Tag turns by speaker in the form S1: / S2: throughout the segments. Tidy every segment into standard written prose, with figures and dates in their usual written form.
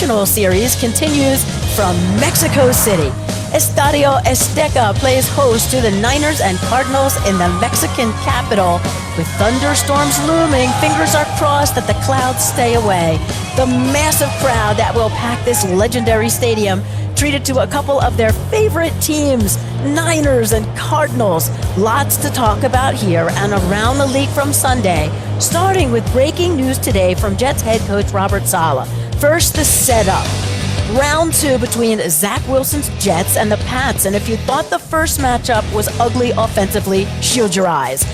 S1: Invitational Series continues from Mexico City. Estadio Azteca plays host to the Niners and Cardinals in the Mexican capital. With thunderstorms looming, fingers are crossed that the clouds stay away. The massive crowd that will pack this legendary stadium treated to a couple of their favorite teams, Niners and Cardinals. Lots to talk about here and around the league from Sunday, starting with breaking news today from Jets head coach Robert Saleh. First, the setup. Round 2 between Zach Wilson's Jets and the Pats, and if you thought the first matchup was ugly offensively, shield your eyes.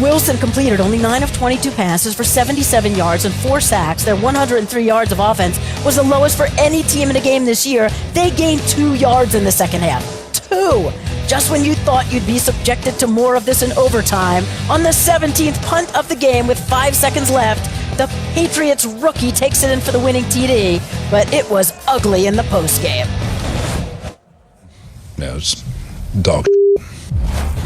S1: Wilson completed only 9 of 22 passes for 77 yards and 4 sacks. Their 103 yards of offense was the lowest for any team in a game this year. They gained 2 yards in the second half. 2! Just when you thought you'd be subjected to more of this in overtime, on the 17th punt of the game with 5 seconds left, the Patriots rookie takes it in for the winning TD, but it was ugly in the postgame.
S2: Yeah, it was dog.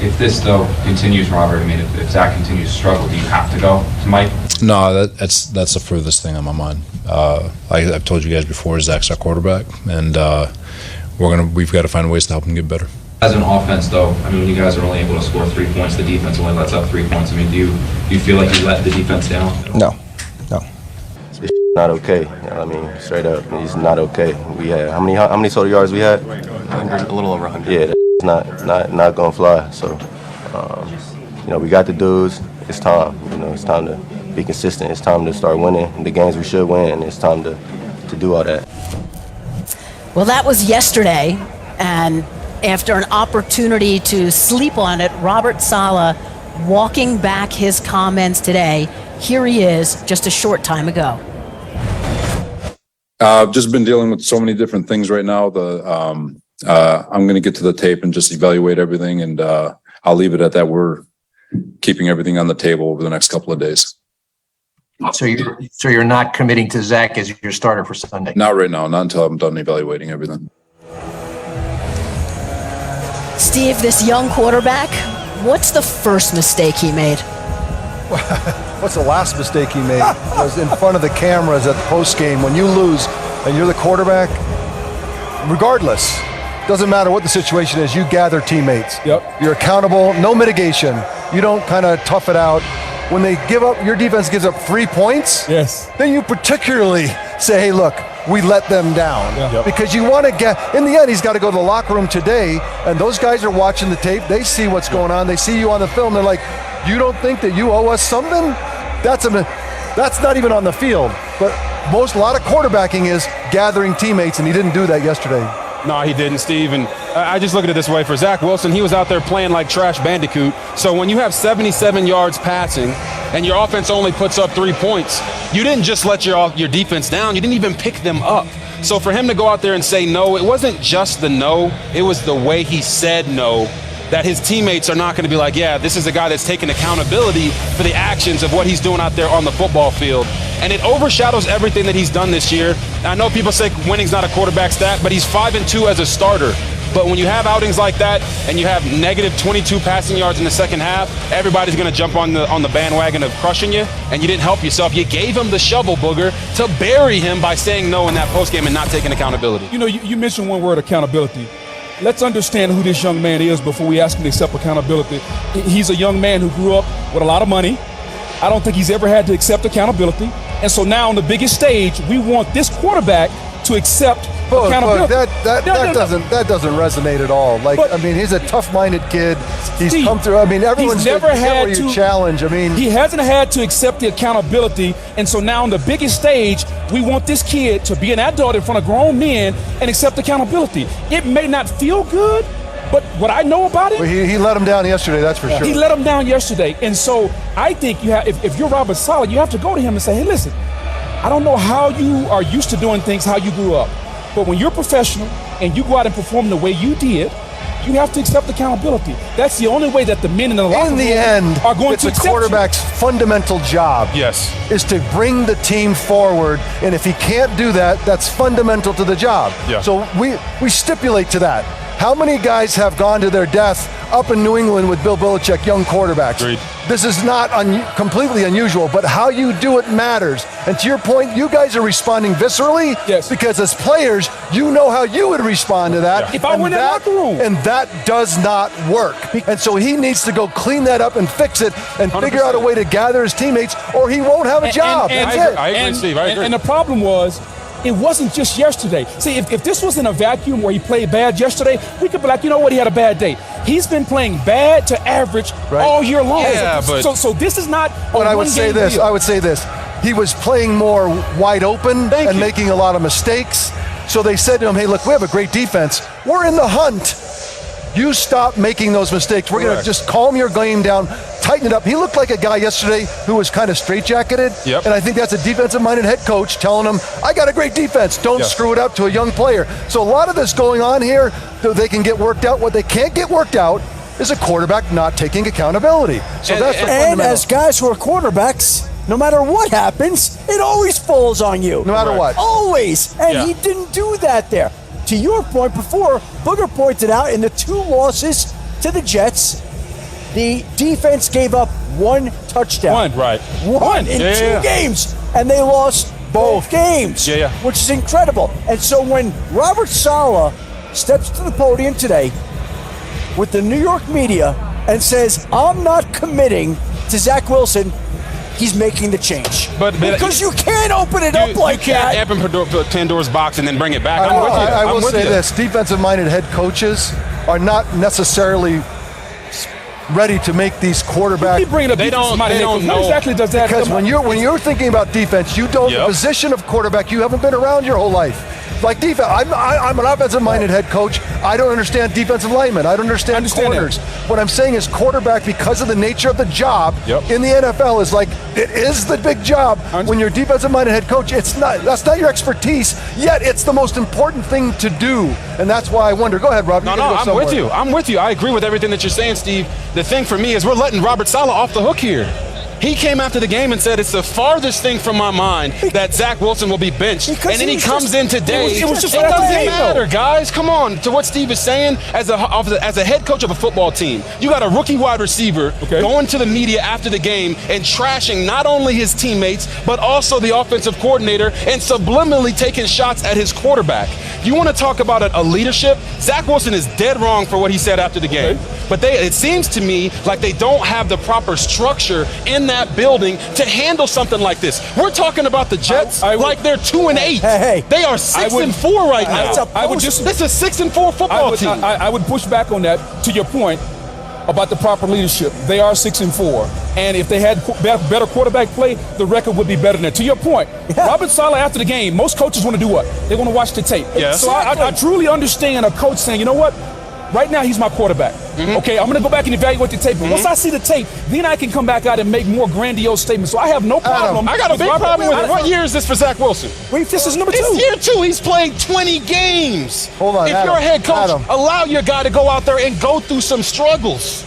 S3: If this, though, continues, Robert, I mean, if Zach continues to struggle, do you have to go to Mike?
S2: No, that's the furthest thing on my mind. I've told you guys before, Zach's our quarterback, and we've got to find ways to help him get better.
S3: As an offense, though, I mean, when you guys are only able to score 3 points, the defense only lets up 3 points. I mean, do you feel like you let the defense down?
S4: No. It's not okay. You know what I mean, straight up, it's not okay. We had how many total yards we had?
S5: 100, a little over 100.
S4: Yeah, that's not gonna fly. So, we got the dudes. It's time. It's time to be consistent. It's time to start winning the games we should win. It's time to do all that.
S1: Well, that was yesterday, and after an opportunity to sleep on it, Robert Saleh walking back his comments today. Here he is just a short time ago.
S2: I've just been dealing with so many different things right now. I'm going to get to the tape and just evaluate everything, and I'll leave it at that. We're keeping everything on the table over the next couple of days.
S5: So you're not committing to Zach as your starter for Sunday?
S2: Not right now, not until I'm done evaluating everything.
S1: Steve, this young quarterback, what's the first mistake he made?
S6: What's the last mistake he made? Was in front of the cameras at the post game. When you lose and you're the quarterback, regardless, doesn't matter what the situation is, you gather teammates.
S7: Yep.
S6: You're accountable, no mitigation. You don't kind of tough it out. When they give up, your defense gives up 3 points,
S7: yes,
S6: then you particularly say, hey, look, we let them down.
S7: Yeah. Yep.
S6: Because you want to get, in the end, he's got to go to the locker room today, and those guys are watching the tape. They see what's going on. They see you on the film. They're like, you don't think that you owe us something? That's not even on the field. But a lot of quarterbacking is gathering teammates, and he didn't do that yesterday.
S7: No, he didn't, Steve. And I just look at it this way. For Zach Wilson, he was out there playing like Trash Bandicoot. So when you have 77 yards passing and your offense only puts up 3 points, you didn't just let your defense down. You didn't even pick them up. So for him to go out there and say no, it wasn't just the no. It was the way he said no, that his teammates are not going to be like, yeah, this is a guy that's taking accountability for the actions of what he's doing out there on the football field. And it overshadows everything that he's done this year. I know people say winning's not a quarterback stat, but he's 5-2 as a starter. But when you have outings like that and you have negative 22 passing yards in the second half, everybody's going to jump on the bandwagon of crushing you, and you didn't help yourself. You gave him the shovel booger to bury him by saying no in that postgame and not taking accountability.
S8: You know, you mentioned one word, accountability. Let's understand who this young man is before we ask him to accept accountability. He's a young man who grew up with a lot of money. I don't think he's ever had to accept accountability. And so now on the biggest stage, we want this quarterback to accept accountability.
S6: That doesn't resonate at all. He's a tough-minded kid. He's come through. I mean, everyone's
S8: never had
S6: to challenge. I mean,
S8: he hasn't had to accept the accountability, and so now on the biggest stage, we want this kid to be an adult in front of grown men and accept accountability. It may not feel good, but what I know about it,
S6: he let him down yesterday. That's for sure.
S8: He let him down yesterday, and so I think you have. If you're Robert Saleh, you have to go to him and say, "Hey, listen, I don't know how you are used to doing things, how you grew up, but when you're professional and you go out and perform the way you did, you have to accept accountability. That's the only way that the men in the locker room are going to accept you.
S6: It's the quarterback's fundamental job.
S8: Yes,
S6: is to bring the team forward, and if he can't do that, that's fundamental to the job.
S8: Yeah.
S6: So we stipulate to that. How many guys have gone to their death up in New England with Bill Belichick, young quarterbacks?
S8: Agreed.
S6: This is not completely unusual, but how you do it matters. And to your point, you guys are responding viscerally because as players, you know how you would respond to that.
S8: If I were in that locker room.
S6: And that does not work. And so he needs to go clean that up and fix it and 100%. Figure out a way to gather his teammates or he won't have a job.
S7: That's it. I agree, Steve. I agree.
S8: And the problem was, it wasn't just yesterday. See, if this was in a vacuum where he played bad yesterday, we could be like, you know what, he had a bad day. He's been playing bad to average all year long.
S7: Yeah,
S8: so this is not a
S6: But I would say this.
S8: deal.
S6: I would say this. He was playing more wide open and making a lot of mistakes. So they said to him, hey, look, we have a great defense. We're in the hunt. You stop making those mistakes. We're going to just calm your game down, tighten it up. He looked like a guy yesterday who was kind of straitjacketed.
S7: Yep.
S6: And I think that's a defensive-minded head coach telling him, I got a great defense. Don't screw it up to a young player. So a lot of this going on here, they can get worked out. What they can't get worked out is a quarterback not taking accountability. So that's the fundamental.
S9: And as guys who are quarterbacks, no matter what happens, it always falls on you.
S6: No matter what.
S9: Always. And he didn't do that there. To your point before, Booger pointed out in the 2 losses to the Jets, the defense gave up 1 touchdown. One in 2 games. And they lost both games, which is incredible. And so when Robert Saleh steps to the podium today with the New York media and says, I'm not committing to Zach Wilson, he's making the change. Because you can't open it up like that.
S7: You can't open Pandora's box and then bring it back.
S6: I will say this. Defensive-minded head coaches are not necessarily ready to make these quarterbacks.
S8: They don't know. What exactly does that?
S6: Because when you're thinking about defense, you don't the position of quarterback. You haven't been around your whole life. Like defense, I'm an offensive-minded head coach. I don't understand defensive linemen. I don't understand corners. What I'm saying is quarterback, because of the nature of the job in the NFL, is like it is the big job. When you're a defensive-minded head coach, that's not your expertise. Yet it's the most important thing to do, and that's why I wonder. Go ahead, Rob.
S7: I'm with you. I'm with you. I agree with everything that you're saying, Steve. The thing for me is we're letting Robert Saleh off the hook here. He came after the game and said, it's the farthest thing from my mind that Zach Wilson will be benched. And then he comes in today. It doesn't matter, guys. Come on. To what Steve is saying, as a head coach of a football team, you got a rookie wide receiver going to the media after the game and trashing not only his teammates, but also the offensive coordinator and subliminally taking shots at his quarterback. You want to talk about a leadership? Zach Wilson is dead wrong for what he said after the game. But it seems to me like they don't have the proper structure in that building to handle something like this. We're talking about the Jets like they're 2-8. They are 6-4 right now. This is a 6-4 football team.
S8: I would push back on that. To your point about the proper leadership, they are 6-4, and if they had better quarterback play, the record would be better than that. To your point, Robert Saleh after the game, most coaches want to do what? They want to watch the tape. So I truly understand a coach saying, you know what? Right now, he's my quarterback. Okay, I'm going to go back and evaluate the tape. But once I see the tape, then I can come back out and make more grandiose statements. So I have no problem.
S7: I got a big problem with it. What year is this for Zach Wilson?
S8: This is number 2.
S7: It's year 2. He's played 20 games.
S6: Hold on,
S7: if you're a head coach, allow your guy to go out there and go through some struggles.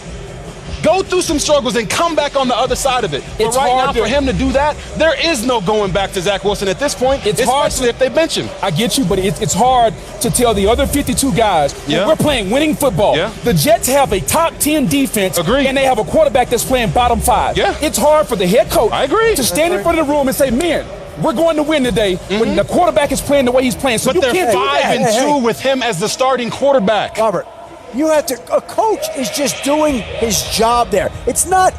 S7: Go through some struggles and come back on the other side of it. But right now, for him to do that, there is no going back to Zach Wilson at this point, especially if they bench him.
S8: I get you, but it's hard to tell the other 52 guys, we're playing winning football. The Jets have a top 10 defense, and they have a quarterback that's playing bottom 5. It's hard for the head coach to stand in front of the room and say, man, we're going to win today when the quarterback is playing the way he's playing. So
S7: but they're 5-2 with him as the starting quarterback.
S9: Robert, you have to. A coach is just doing his job there. It's not.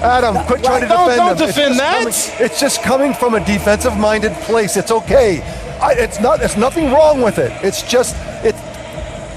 S6: Adam, quit trying to defend him.
S7: Don't defend that.
S6: It's just coming from a defensive-minded place. It's okay. It's nothing wrong with it. It's just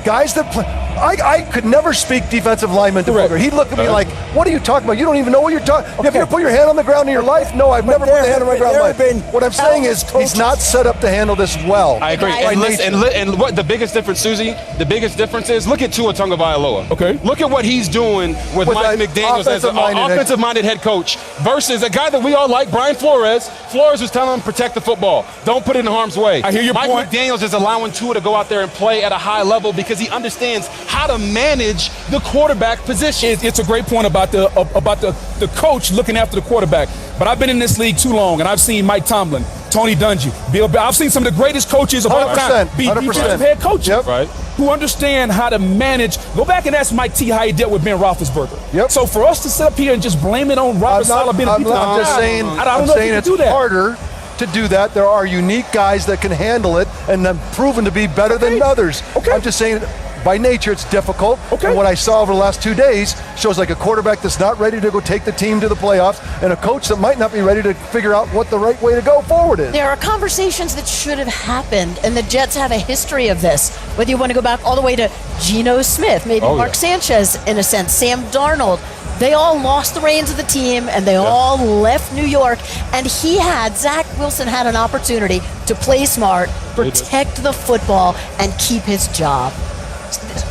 S6: guys that play. I could never speak defensive lineman to Booger. He'd look at me like, what are you talking about? You don't even know what you're talking about. Have you ever put your hand on the ground in your life? No, I've never put a hand on my ground in my life. What I'm saying is he's not set up to handle this well.
S7: I agree. And what the biggest difference, Susie, the biggest difference is, look at Tua Tagovailoa. Look at what he's doing with Mike McDaniels as an offensive-minded head coach versus a guy that we all like, Brian Flores. Flores was telling him, protect the football. Don't put it in harm's way.
S8: I hear your point.
S7: Mike McDaniels is allowing Tua to go out there and play at a high level because he understands how to manage the quarterback position.
S8: It's a great point about the coach looking after the quarterback. But I've been in this league too long, and I've seen Mike Tomlin, Tony Dungy, Bill. I've seen some of the greatest coaches of all time be defensive head coaches.
S6: Right.
S8: who understand how to manage. Go back and ask Mike T how he dealt with Ben Roethlisberger.
S6: Yep.
S8: So for us to sit up here and just blame it on Robert Saleh being a defensive
S6: I'm just
S8: guy,
S6: saying,
S8: I don't know if you can
S6: it's
S8: do that.
S6: harder to do that. There are unique guys that can handle it and have proven to be better than others.
S8: Okay.
S6: I'm just saying, by nature, it's difficult.
S8: Okay.
S6: And what I saw over the last 2 days shows like a quarterback that's not ready to go take the team to the playoffs and a coach that might not be ready to figure out what the right way to go forward is.
S1: There are conversations that should have happened, and the Jets have a history of this. Whether you want to go back all the way to Geno Smith, maybe Mark Sanchez, in a sense, Sam Darnold. They all lost the reins of the team, and they all left New York. And Zach Wilson had an opportunity to play smart, protect the football, and keep his job.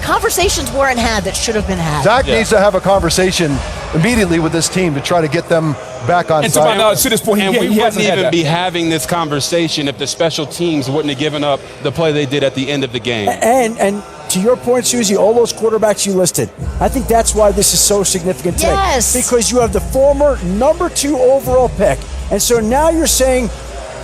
S1: Conversations weren't had that should have been had.
S6: Zach needs to have a conversation immediately with this team to try to get them back on
S8: And
S6: side.
S8: to this point,
S7: And we
S8: he
S7: wouldn't
S8: hasn't had
S7: even
S8: that.
S7: be having this conversation if the special teams wouldn't have given up the play they did at the end of the game.
S9: And to your point, Susie, all those quarterbacks you listed, I think that's why this is so significant today.
S1: Yes.
S9: Because you have the former number 2 overall pick. And so now you're saying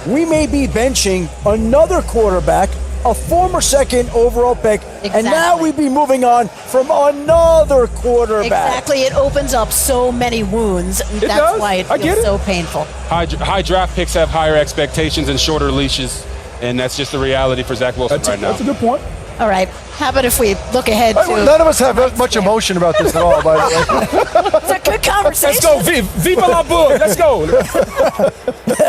S9: we may be benching another quarterback, a former 2nd overall pick, and now we'd be moving on from another quarterback.
S1: Exactly. It opens up so many wounds. That's
S8: does.
S1: why it
S8: I get
S1: feels
S8: it.
S1: so painful.
S7: High draft picks have higher expectations and shorter leashes, and that's just the reality for Zach Wilson right now.
S8: That's a good point.
S1: All right. How about if we look ahead to...
S6: None of us have much emotion about this at all, by the way.
S1: It's a good conversation.
S8: Let's go. Viva la Boog. Let's go.